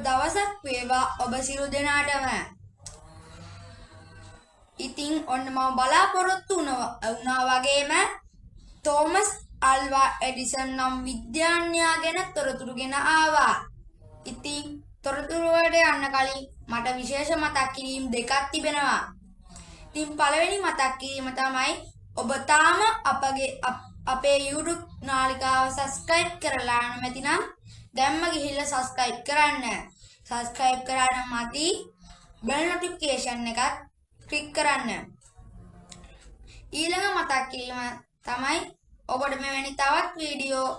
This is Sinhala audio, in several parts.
දවසක් වේවා ඔබ සියලු දෙනාටම. ඉතින් ඔන්න මම බලාපොරොත්තු වුණා වගේම තෝමස් අල්වා එඩිසන් නම් විද්‍යාඥයා ගැන තොරතුරු ගෙන ආවා. ඉතින් තොරතුරු වලට යන්න කලින් මට විශේෂ මතක් කිරීම් දෙකක් තිබෙනවා. ඉතින් පළවෙනි මතක් කිරීම තමයි ඔබ තාම අපේ YouTube නාලිකාව subscribe කරලා නැතිනම් දැම්ම ගිහිල්ලා subscribe කරන්න. subscribe කරාම මති bell notification එකත් click කරන්න. ඊළඟ මතක් කිරීම තමයි ඔබට මෙවැනි තවත් වීඩියෝ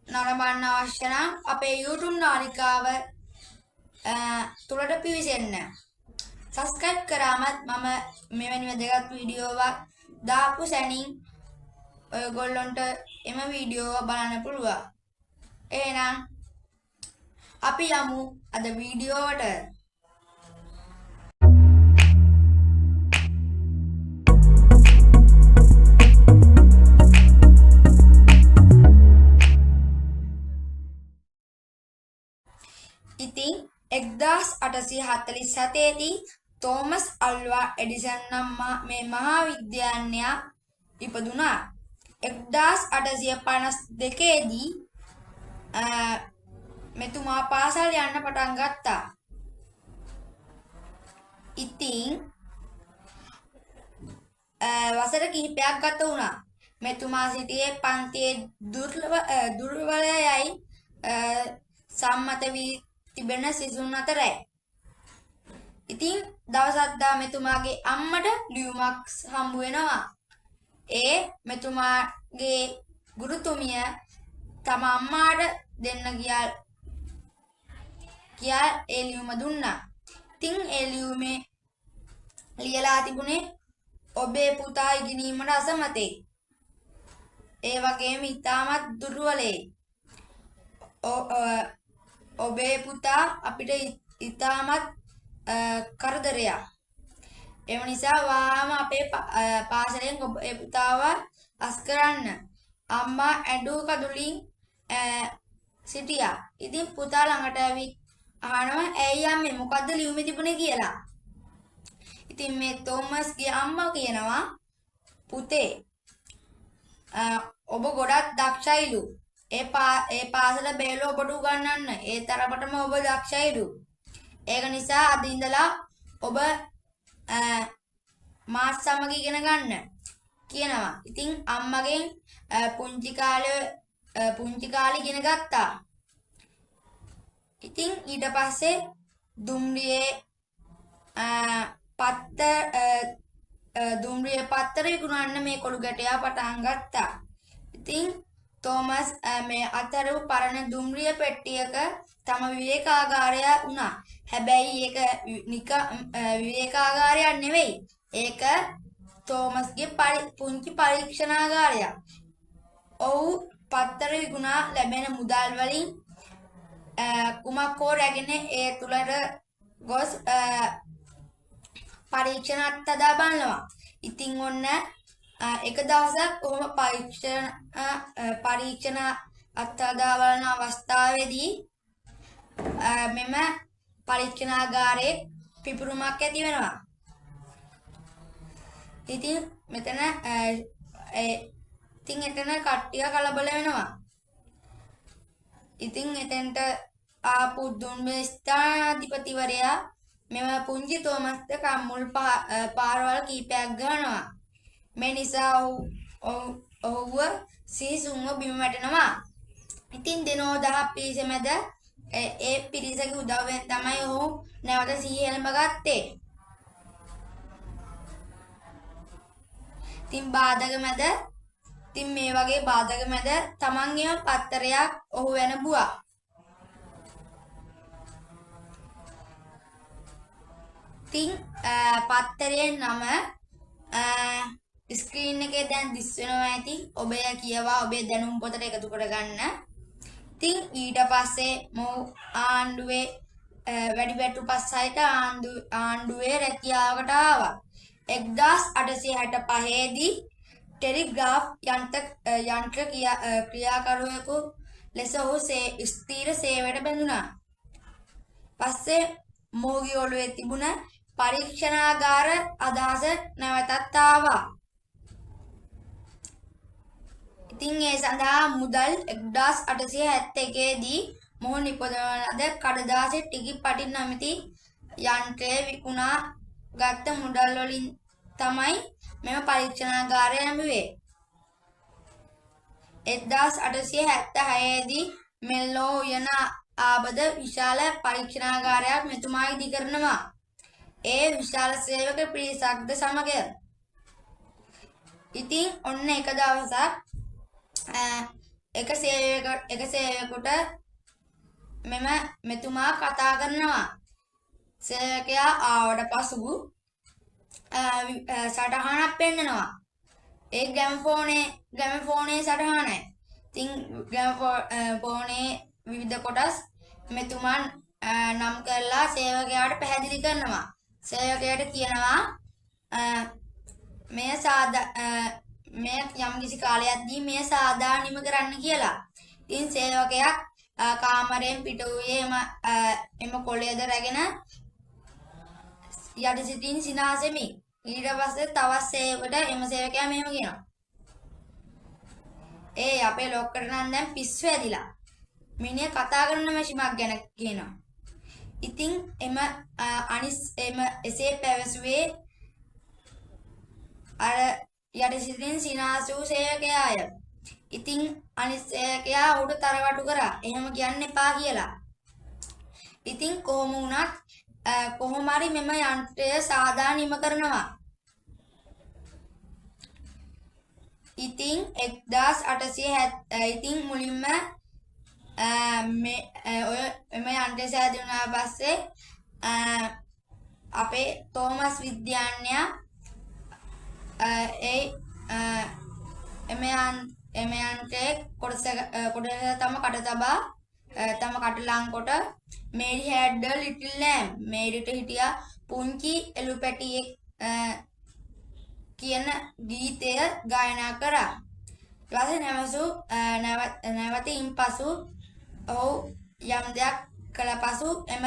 නරඹන්න අවශ්‍ය නම් අපේ YouTube නාලිකාව තුලට පිවිසෙන්න. subscribe කරාමත් මම මෙවැනි වැදගත් වීඩියෝවක් දාපු සැනින් ඔයගොල්ලන්ට එම වීඩියෝව බලන්න පුළුවන්. එහෙනම් අපි යමු අද වීඩියෝවට. ඉතින් 1847 දී තෝමස් අල්වා එඩිසන් නම් මේ මහා විද්‍යාඥයා ඉපදුනා. 1852 දී මෙතුමා පාසල් යන්න පටන් ගත්තා. ඉතින් වසර කිහිපයක් ගත වුණා. මෙතුමා සිටියේ පන්තියේ දුර්වලයයි සම්මත වී තිබෙන සිසුන් අතරයි. ඉතින් දවසක් දා මෙතුමාගේ අම්මට ලියුමක් හම්බ වෙනවා. ඒ මෙතුමාගේ ගුරුතුමිය තම අම්මාට දෙන්න කියා ඒ ලියුම දුන්නා. ඉතින් ඒ ලියුමේ ලියලා තිබුණේ ඔබේ පුතා ඉගෙනීමට අසමතේ. ඒ වගේම ඉතාමත් දුර්වලයි. ඔබේ පුතා අපිට ඉතාමත් කරදරයක්. එම නිසා වාම අපේ පාසලෙන් ඔබේ පුතාව අස් කරන්න. අම්මා ඇඬු කඳුලින් සිටියා. ඉතින් පුතා ළඟට ඇවිත් අහනවා ඇයි අම්මේ මොකද්ද ලියුමේ තිබුණේ කියලා. ඉතින් මේ තෝමස්ගේ අම්මා කියනවා පුතේ ඔබ ගොඩක් දක්ෂයිලු. ඒ පාසල බේලෝ ඔබට උගන්වන්න. ඒ තරමටම ඔබ දක්ෂයිලු. ඒක නිසා අද ඉඳලා ඔබ මාත් සමග ඉගෙන ගන්න කියනවා. ඉතින් අම්මගෙන් පුංචි කාලේ ඉගෙන ගත්තා. ඉතින් ඊට පස්සේ දුම්රියේ පත්තර විකුණන්න මේ කොළු ගැටයා පටන් ගත්තා. ඉතින් තෝමස් මේ අතර පරණ දුම්රිය පෙට්ටියක තම විවේකාගාරය වුණා. හැබැයි ඒක විවේකාගාරයක් නෙවෙයි. ඒක තෝමස්ගේ පුංචි පරීක්ෂණාගාරයක්. ඔහු පත්තර විකුණා ලැබෙන මුදල් වලින් කුමක් හෝ රැගෙන ඒ තුලට ගොස් පරීක්ෂණ අත්හදා බලනවා. ඉතින් ඔන්න එක දවසක් ඔහොම පරීක්ෂණ අත්හදා බලන අවස්ථාවේදී මෙම පරීක්ෂණාගාරයේ පිපුරුමක් ඇති වෙනවා. ඉතින් එතන කට්ටිය කලබල වෙනවා. ඉතින් එතෙන්ට ආපු දුම්රිය ස්ථානාධිපතිවරයා මෙම පුංචි තෝමස්ට කම්මුල් පාරවල් කීපයක් ගන්නවා. මේ නිසා ඔහුව සිහිසුන්ව බිම වැටෙනවා. ඉතින් දිනෝ 10 පිරිස මැද ඒ පිරිසගේ උදව්වෙන් තමයි ඔහු නැවත සිහිය එළඹ ගත්තේ. ඉතින් මේ වගේ බාධක මැද තමන්ගේම පත්තරයක් ඔහු වෙනබුවා. ඉතින් පත්තරයේ නම ස්ක්‍රීන් එකේ දැන් දිස් වෙනවා ඇති. ඔබ කියවා ඔබේ දැනුම් පොතට එකතු කරගන්න. ඉතින් ඊට පස්සේ මොහු ආණ්ඩුවේ වැඩිපැටු 5-6ට ආණ්ඩුවේ රැකියාවකට ආවා. 1865 දී ටෙලිග්‍රාෆ් යන්ත්‍ර ක්‍රියාකරුවෙකු ලෙස ඔහු ස්ථීර සේවයට බැඳුණා. පස්සේ මොහුගේ ඔළුවේ තිබුණ පරීක්ෂණාගාර අදහස නැවතත් ආවා. ඉතින් ඒ සඳහා මුදල් 1871 දී මොහු නිපදවන ලද කඩදාසි ටිකි පටි නැමැති යන්ත්‍රය විකුණා ගත්ත මුදල් වලින් තමයි මෙම පරීක්ෂණාගාරය නැඹුවේ. 1876 දී මෙල්ලෝ උයන ආබද විශාල පරීක්ෂණාගාරයක් මෙතුමා ඉදි කරනවා. ඒ විශාල සේවක පිරිසක්ද සමග. ඉතින් ඔන්න එක දවසක් එක සේවකයෙකුට මෙතුමා කතා කරනවා. සේවකයා ආවට පසු සටහනක් පෙන්නනවා. ඒ ගැමෆෝනේ සටහන. ඉතින් ගැමෆෝනේ විවිධ කොටස් මෙතුමන් නම් කරලා සේවකයාට පැහැදිලි කරනවා. සේවකයාට කියනවා මේ යම්කිසි කාලයක්දී මේ සාදා නිම කරන්න කියලා. ඉතින් සේවකයා කාමරයෙන් පිට වූයේ එම කොළයද රැගෙන යටි සිටින් සිනාසෙමි. ඊට පස්සේ තවත් සේවකට එම සේවකයා මෙහෙම කියනවා. අපේ ලොක්කට නම් දැන් පිස්සු ඇදිලා. මිනිහ කතා කරන මැෂිමක් ගැන කියනවා. ඉතින් එසේ පැවසුවේ අර යටි සිටින් සිනාසූ සේවකයාය. ඉතින් අනිත් සේවකයා උඩ තරවටු කරා. එහෙම කියන්න එපා කියලා. ඉතින් කොහොම වුණත් කොහොම හරි මෙම යන්ත්‍රය සාදා නිම කරනවා. ඉතින් 1870 ඉතින් මුලින්ම එම යන්ත්‍රය සෑදුණා පස්සේ අපේ තෝමස් විද්‍යාඥයා එම යන්ත්‍රයේ කොටස තම කට තබා තම කට ලං කොට Mary had a little lamb මේරිට හිටියා පුංචි එළු පැටියෙක් කියන ගීතය ගායනා කරා. ඊට නැවතින් පසු ඔහු යම් දෙයක් කළ පසු එම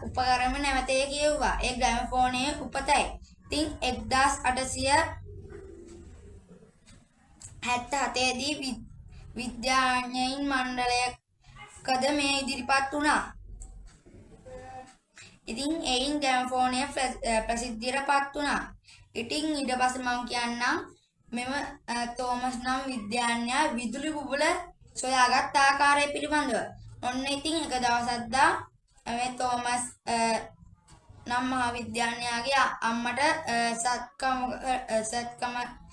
උපකරණ නැවතේ කියුවා. ඒ ග්‍රැමෆෝනයේ උපතයි. ඉතින් 1877 දී විද්‍යාඥයින් මණ්ඩලයකද මේ ඉදිරිපත් වුණා. ඉතින් එයින් ග්‍රැමෆෝනය ප්‍රසිද්ධියටපත් වුණා. ඉතින් ඊට පස්සේ මම කියන්නම් මෙම තෝමස් නම් විද්‍යාඥයා විදුලි බුබුල සොයාගත් ආකාරය පිළිබඳව. ඔන්න ඉතින් එක දවසක් මේ තෝමස් නම් මහා විද්‍යාඥයාගේ අම්මට සත්කමකට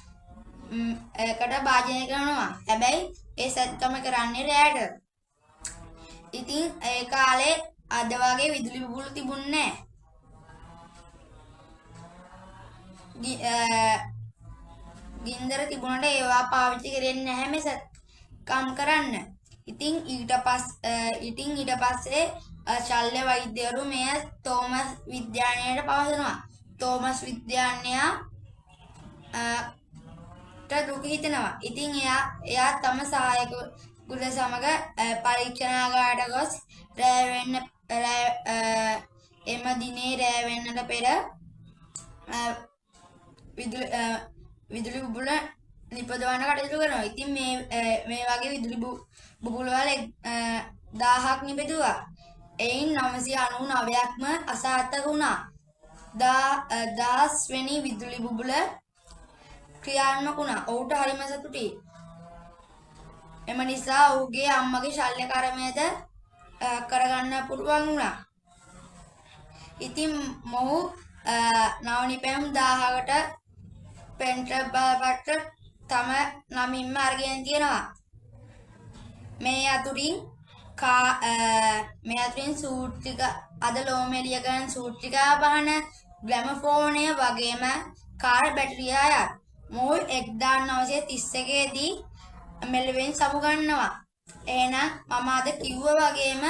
භාජනය කරනවා. හැබැයි ඒ සත්කම කරන්නේ රැයට. ඉතින් ඒ කාලේ අද වගේ විදුලි බුබුලු තිබුණේ නැහැ. ගින්දර තිබුණට ඒවා පාවිච්චි කරන්නේ නැහැ මේ සත්කම් කරන්න. ඉතින් ඊට පස්සේ ශල්‍ය වෛද්‍යවරු මෙය තෝමස් විද්‍යාඥයාට පවසනවා. තෝමස් විද්‍යාඥයා දුක හිතෙනවා. ඉතින් එයා තම සහායකයෙකුට සමග පරීක්ෂණාගාරයට ගොස් එම දිනේ රැ වෙන්නට පෙර විදුලි බුබුල නිපදවන්න කටයුතු කරනවා. ඉතින් මේ වගේ විදුලි බුබුල වල 1000ක් නිපදුවා. එයින් 999ක්ම අසාර්ථක වුණා. 10 වෙනි විදුලි බුබුල ක්‍රියාත්මක වුණා. ඔහුට හරිම සතුටුයි. එම නිසා ඔහුගේ අම්මගේ ශල්‍ය කර්මයද කරගන්න පුළුවන් වුණා. ඉතින් මොහු නවනිපැම් 1000කට පෙන්ටර් බලපත්‍ර තම නමින්ම අරගෙන තියෙනවා. මේ අතුරින් සූට් ටික අද ලෝමෙලිය ගන්න සූට් ටික බහන ග්‍රැමෆෝනය වගේම කාර් බැටරියත් මොහු 1931 දී මෙලොවෙන් සමුගන්නවා. එහෙනම් මම අද කිව්වා වගේම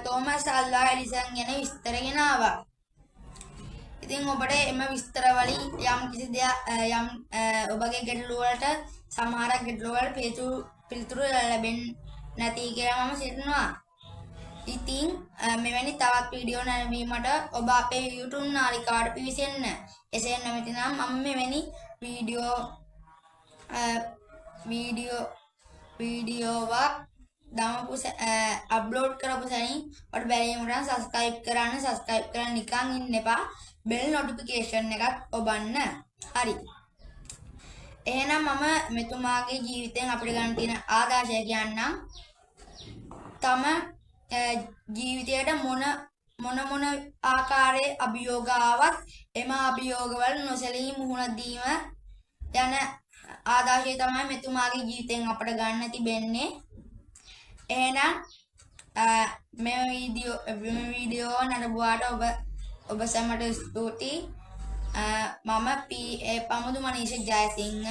තෝමස් අල්වා එඩිසන් ගැන විස්තර ගෙන ආවා. ඉතින් ඔබට එම විස්තර වලින් යම් කිසි දෙයක් ඔබගේ ගැටලු වලට සමහරක් ගැටලු වල පිළිතුරු පිළිතුරු ලැබෙන්නේ නැති කියලා මම සිතනවා. ඉතින් මෙවැනි තවත් වීඩියෝ නැරඹීමට ඔබ අපේ YouTube නාලිකාවට පිවිසෙන්න. එසේ නැමෙති නම් මම මෙවැනි වීඩියෝවක් දමපු අප්ලෝඩ් කරපු සැනින් ඔයාලට බැරිමුරන් subscribe කරන්න නිකන් ඉන්න එපා. bell notification එකත් ඔබන්න. හරි. එහෙනම් මම මෙතුමාගේ ජීවිතයෙන් අපිට ගන්න තියෙන ආදර්ශය කියන්නම්. තම ජීවිතයට මොන ආකාරයේ අභියෝග ආවත් එම අභියෝගවල නොසැලී මුහුණ දීම යන ආදර්ශය තමයි මෙතුමාගේ ජීවිතයෙන් අපිට ගන්න තිබෙන්නේ. එහෙනම් මේ වීඩියෝ නරඹුවාට ඔබ සැමට ස්තුතියි. මම පමුදු මනීෂ ජයසිංහ